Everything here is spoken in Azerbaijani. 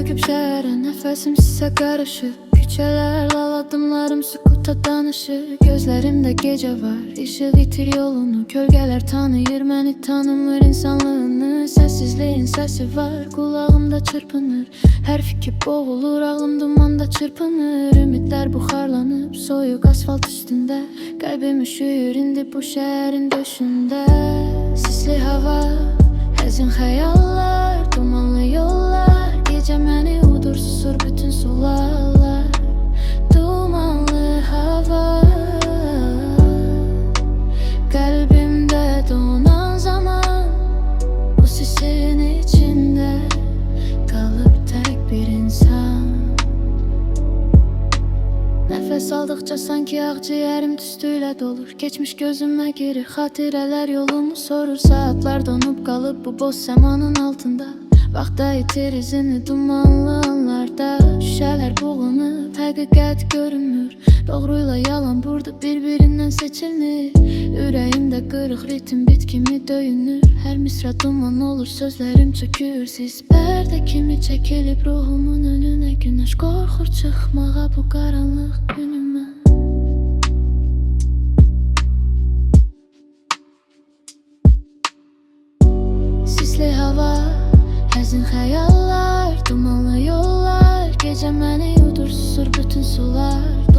döküp şehre, nefesim size karışır. Küçeler adımlarım sükuta danışır. Gözlerimde gece var, ışık itir yolunu. Gölgeler tanıyır, beni tanımır insanlığını. Sessizliğin sesi var, kulağımda çırpınır. Her fikir boğulur, ağlım dumanda çırpınır. Ümitler buharlanıp soyuk asfalt üstünde. Kalbim üşüyor indi bu şehrin döşünde. Sisli hava, həzin xəyallar, dumanlı yollar. Gecə məni udur, susur bütün sularlar. Dumanlı hava, kalbimde donan zaman. Bu sisin içinde kalıp tek bir insan. Nefes aldıkça sanki akciğerim tüstüyle dolur. Geçmiş gözüme girir, hatireler yolumu sorur. Saatler donup kalıp bu boz semanın altında. Vaxtda itir izini dumanlı anlarda. Şüşələr boğulur, həqiqət görünmür. Doğruyla yalan burada birbirinden seçilmir. Ürəyimdə qırıq ritim bit kimi döyünür. Hər misra duman olur, sözlerim çökür. Siz pərdə kimi çəkilib ruhumun önüne. Güneş qorxur çıxmağa bu qaranlıq günümə. Sisli hava, həzin xəyallar, dumanlı yollar. Gecə məni yudur, susur bütün sular.